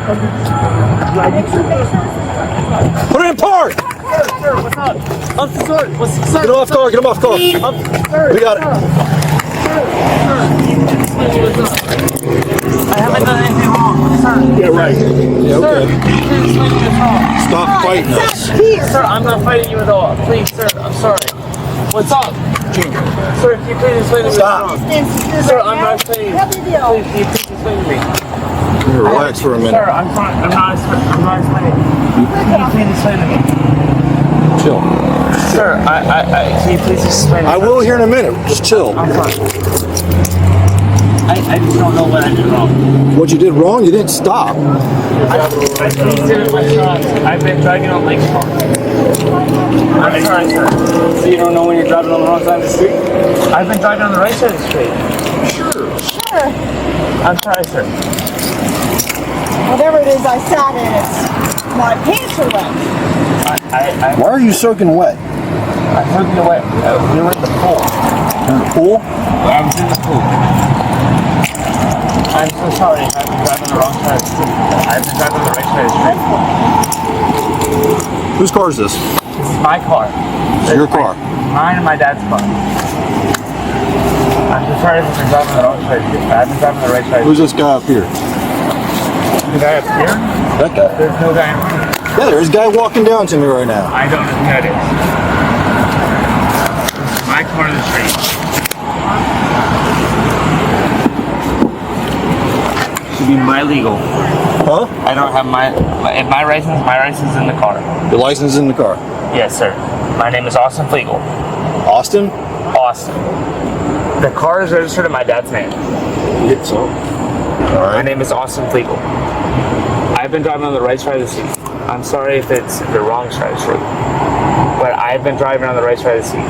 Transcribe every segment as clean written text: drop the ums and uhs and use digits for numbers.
Put it in park! Sir, what's up? I'm sorry. Get him off car, get him off car. We got it. I haven't done anything wrong, sir. Yeah, right. Yeah, okay. Sir, stop fighting us. Sir, I'm not fighting you at all. Please, sir, I'm sorry. What's up? Sir, if you please explain to me what's wrong. Sir, I'm not saying. Please, can you please explain to me? Relax for a minute. Sir, I'm fine. I'm not explaining. Can you please explain to me? Chill. Sir, can you please explain to me? I will here in a minute. Just chill. I'm fine. I just don't know what I did wrong. What you did wrong? You didn't stop. I didn't my truck. I've been driving on Lake Shore. I'm sorry, sir. So you don't know when you're driving on the wrong side of the street? I've been driving on the right side of the street. Sure. I'm sorry, sir. Whatever it is I sat in, my pants are wet. Why are you soaking wet? I heard you wet. We were in the pool. In the pool? I was in the pool. I'm so sorry. I've been driving on the wrong side of the street. I've been driving on the right side of the street. Whose car is this? This is my car. It's your car. Mine and my dad's car. I'm so sorry if I've been driving on the wrong side of the street. I've been driving on the right side. Who's this guy up here? The guy up here? That guy. There's no guy in front of me. Yeah, there's a guy walking down to me right now. I don't know who that is. This is my corner of the street. Should be my legal. Huh? I don't have my license is in the car. Your license is in the car. Yes, sir. My name is Austin Flegel. Austin? Austin. The car is registered in my dad's name. Get some. All My right. name is Austin Flegel. I've been driving on the right side of the seat. I'm sorry if it's the wrong side of the street, but I've been driving on the right side of the seat.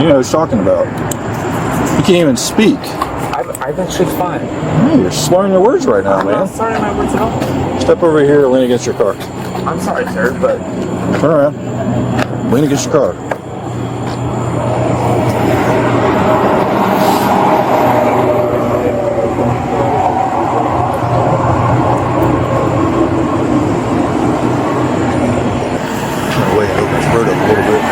You know what he's talking about. You can't even speak. I've been just fine. Hey, you're slurring your words right now, I'm man. not sorry my words at all. Step over here and lean against your car. I'm sorry, sir, but Turn around. Lean against your car. Wait, open his bird up a little bit.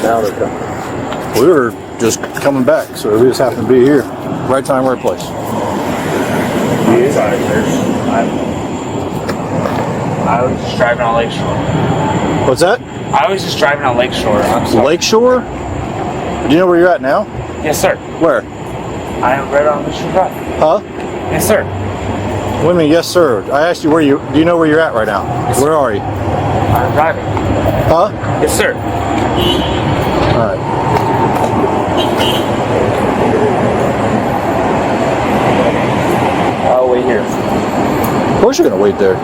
Now they're coming. We were just coming back, so we just happened to be here. Right time, right place. sorry, sir. I was just driving on Lake Shore. What's that? I was just driving on Lake Shore. I'm sorry. Lake Shore? Do you know where you're at now? Yes, sir. Where? I am right on the shore drive. Huh? Yes, sir. Wait a minute, yes sir. I asked you do you know where you're at right now? Yes, where are you? I'm driving. Huh? Yes, sir. Alright. I'll wait here. Of course you're gonna wait there.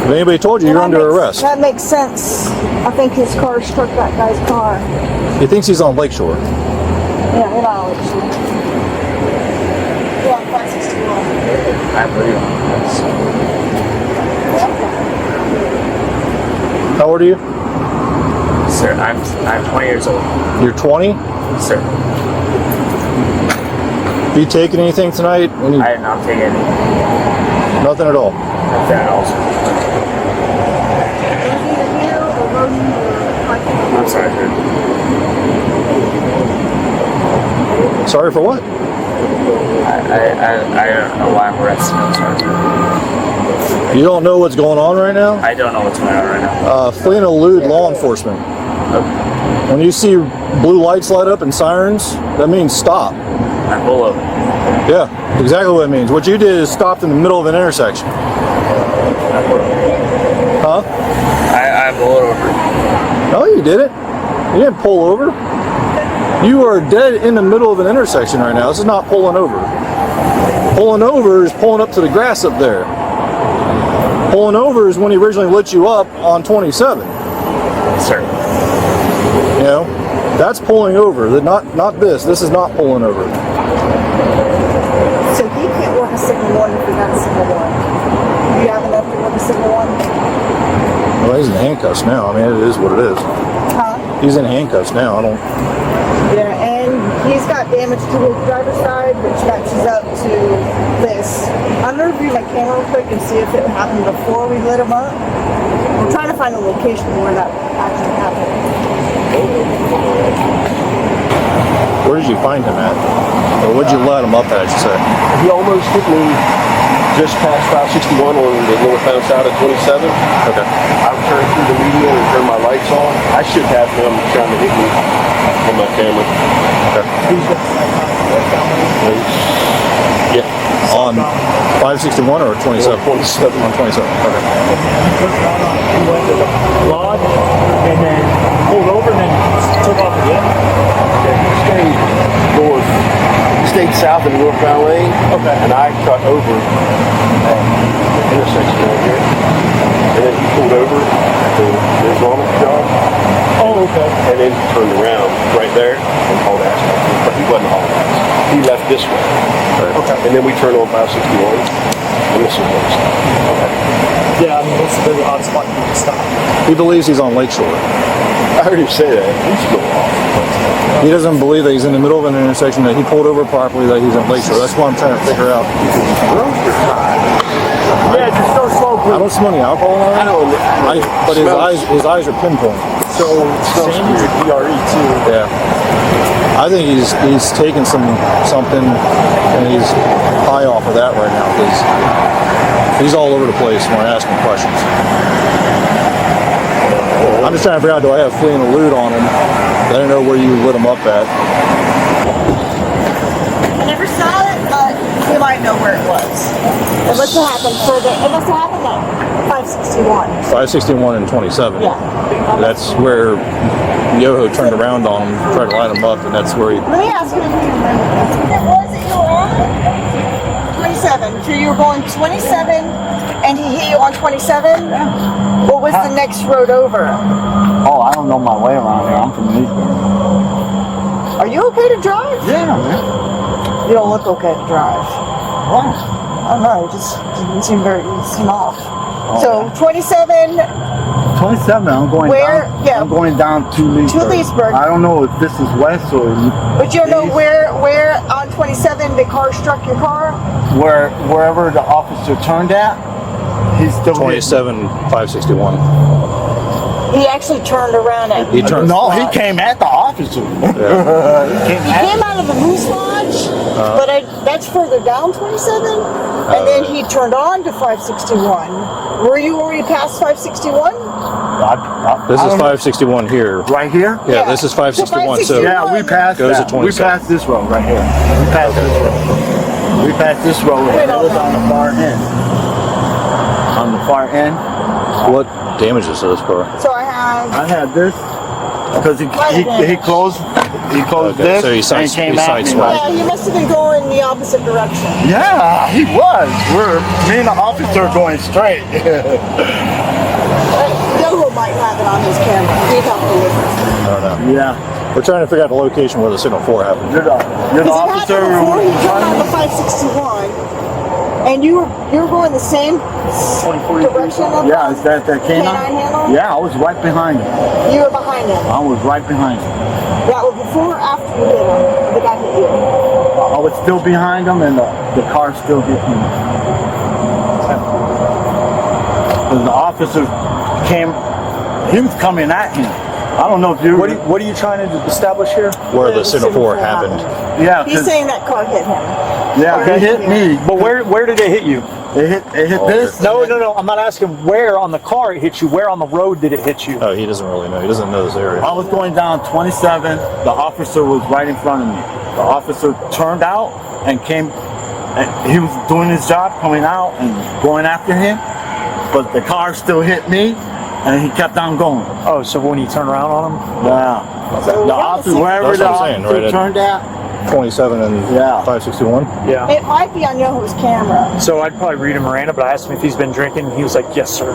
If anybody told you, you're under arrest. That makes sense. I think his car struck that guy's car. He thinks he's on Lake Shore. Yeah, hold on, Alex. Yeah, 561. I believe How old are you? Sir, I'm 20 years old. You're 20? Sir, Have you taken anything tonight? I did not take any. Nothing at all. Nothing at all, sir. I'm sorry, sir. Sorry for what? I don't know why I'm arrested. I'm sorry. You don't know what's going on right now? I don't know what's going on right now. Fleeing and elude law enforcement. When you see blue lights light up and sirens, that means stop. I pull over. Yeah, exactly what it means. What you did is stopped in the middle of an intersection. I pull over. Huh? I pulled over. No, you didn't. You didn't pull over. You are dead in the middle of an intersection right now. This is not pulling over. Pulling over is pulling up to the grass up there. Pulling over is when he originally lit you up on 27. Sir. You know, that's pulling over. Not this. This is not pulling over. So he can't work a signal one if he got a signal one. Do you have enough to work a signal one? Well, he's in handcuffs now. I mean, it is what it is. Huh? He's in handcuffs now. I don't. Yeah, and He's got damage to his driver's side, which matches up to this. I'm gonna review my camera real quick and see if it happened before we lit him up. We're trying to find a location where that actually happened. Where did you find him at? Or what'd you let him up at, I should say? He almost hit me just past 561 on the northbound side of 27. Okay. I turned through the median and turned my lights on. I should have him trying to hit me on my camera. Yeah. On 561 or 27? 27. On 27. Okay. He went to the log and then pulled over and then took off again. Stayed south in the northbound lane. Okay. And I cut over the intersection right here. And then he pulled over at the normal job. Oh, okay. And then turned around right there and hauled ass back. But he wasn't hauling ass. He left this way. Okay. And then we turned on 561. And this is what we stopped. Okay. Yeah, I mean, it's a very odd spot for you to stop. He believes he's on Lakeshore. I heard him say that. He's going off. He doesn't believe that he's in the middle of an intersection, that he pulled over properly, that he's in Lakeshore. That's what I'm trying to figure out. Yeah, just go slow, I please. don't smell any alcohol on I him. don't. But his eyes are pinpoint. So, Sandy's a DRE too. Yeah. I think he's taking something and he's high off of that right now because he's all over the place when we're asking questions. I'm just trying to figure out, do I have flea and elude on him? I don't know where you lit him up at. I never saw it, but we might know where it was. It must have happened further. It must have happened at 561. 561 and 27. Yeah. That's where Yoho turned around on him, tried to line him up, and that's where he... Let me ask you if you remember. It was that you were on 27. So you were going 27 and he hit you on 27? What was the next road over? Oh, I don't know my way around here. I'm from Leesburg. Are you okay to drive? Yeah, man. You don't look okay to drive. Why? I don't know, it just didn't seem off. So 27, 27. I'm going Where? down. Yeah. I'm going down to Leesburg. Leesburg. I don't know if this is west or but you don't know where on 27 the car struck your car? wherever the officer turned at. He's still 27, 561. He actually turned around at He turned- No, he came at the officer. He came out of the Moose Lodge, but that's further down 27, and then he turned on to 561. Were you already past 561? This is 561 here. Right here? Yeah, this is 561. So Yeah, we passed Goes that. to We 27. passed this road right here. We passed this road. We passed this road. Wait, And it hold was on. on the far end. On the far end. what damages to this car? So I have. I had this because he closed Okay, this so he and came he at me. sideswiped. Yeah, he must have been going the opposite direction. Yeah, he was. Me and the officer are going straight. Yoho might have it on his camera. He'd have to look. I don't know. Yeah. We're trying to figure out the location where the signal 4 happened. You're the Because it officer. happened before he turned on the 561, and you were going the same direction of Yeah, is that canine handle? Yeah, I was right behind him. You were behind him. I was right behind him. That was before or after you hit him? The guy hit you. I was still behind him and the car still hit me. And the officer came, he was coming at him. I don't know if you... What are you trying to establish here? Where the signal 4 happened. Yeah, He's 'cause- saying that car hit him. yeah, he hit me. But where did it hit you? It hit this. No. I'm not asking where on the car it hit you. Where on the road did it hit you? Oh, he doesn't really know. He doesn't know this area. I was going down 27. The officer was right in front of me. The officer turned out and came. And he was doing his job, coming out and going after him. But the car still hit me, and he kept on going. Oh, so when you turn around on him? Yeah. So The officer, wherever That's the what I'm saying, officer right at- turned at. 27 and Yeah. 561. Yeah. It might be on Yoho's camera. So I'd probably read him Miranda, but I asked him if he's been drinking. He was like, yes, sir.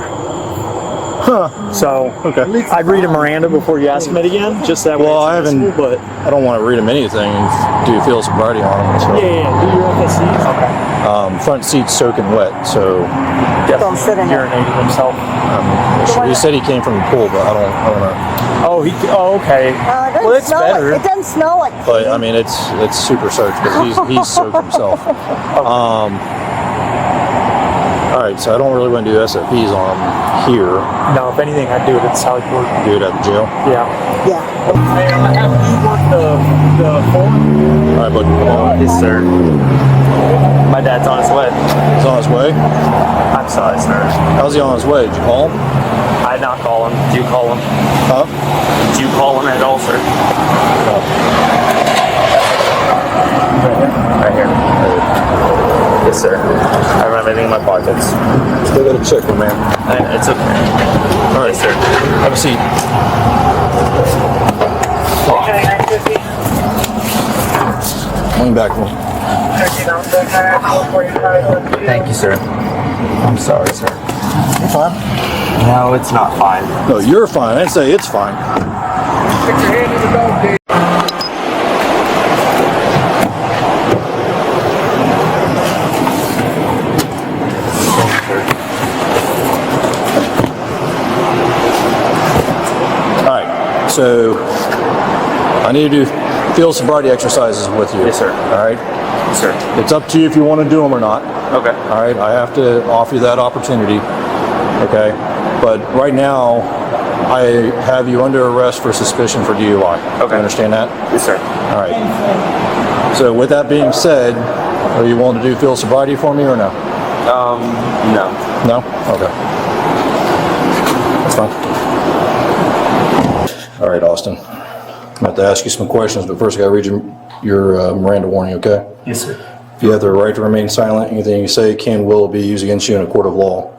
So Okay. I'd read a Miranda before you ask him it again, just that way. Well, it's I haven't- admissible, But I don't want to read him anything and do field sobriety on him. So. yeah. Do your FSCs. Okay. Front seat's soaking wet, so Don't sit in it. Urinated himself. he said he came from the pool, but I don't know. Oh, okay. It doesn't Well, it's smell better. Like, it doesn't smell like. But I mean, it's super soaked, but he's soaked himself. All right, so I don't really want to do SFPs on him here. No, if anything, I'd do it at Sally Port. Do it at the jail. Yeah. Yeah. Hey, I have you work the phone? All right, but come on. Yes, sir. My dad's on his way. He's on his way. I'm sorry, sir. How's he on his way? Did you call him? I did not call him. Did you call him? Huh? Did you call him at all, sir? Right here. Yes, sir. I have everything in my pockets. Still got to check, my man. It's okay. All right, Yes, sir. have a seat. Lean back. Thank you, sir. I'm sorry, sir. You're fine. No, it's not fine. No, you're fine. I didn't say it's fine. All right, so I need to do field sobriety exercises with you. Yes, sir. All right. Yes, sir. It's up to you if you want to do them or not. Okay. All right, I have to offer you that opportunity. Okay, but right now I have you under arrest for suspicion for DUI. Okay. You understand that? Yes, sir. All right. So with that being said, are you willing to do field sobriety for me or no? No. No? Okay. That's fine. All right, Austin. I'm about to ask you some questions, but first I got to read your Miranda warning, okay? Yes, sir. You have the right to remain silent. Anything you say can will be used against you in a court of law.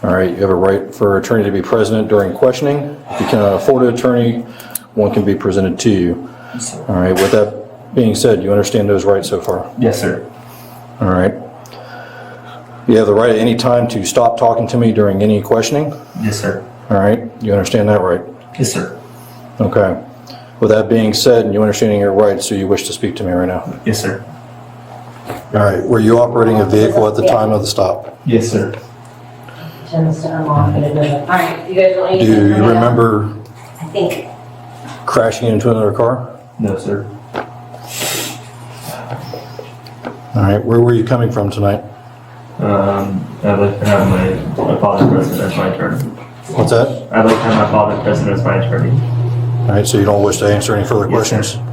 All right. You have a right for an attorney to be present during questioning. If you cannot afford an attorney, one can be presented to you. Yes, sir. All right. With that being said, you understand those rights so far? Yes, sir. All right. You have the right at any time to stop talking to me during any questioning. Yes, sir. All right. You understand that right? Yes, sir. Okay. With that being said, and you understanding your rights, do you wish to speak to me right now? Yes, sir. All right. Were you operating a vehicle at the time of the stop? Yes, sir. Tends to unlock it. All right, you guys want Do anything? you remember I think. crashing into another car? No, sir. All right. Where were you coming from tonight? I'd like to have my father present as my attorney. What's that? I'd like to have my father present as my attorney. All right. So you don't wish to answer any further Yes, sir. questions?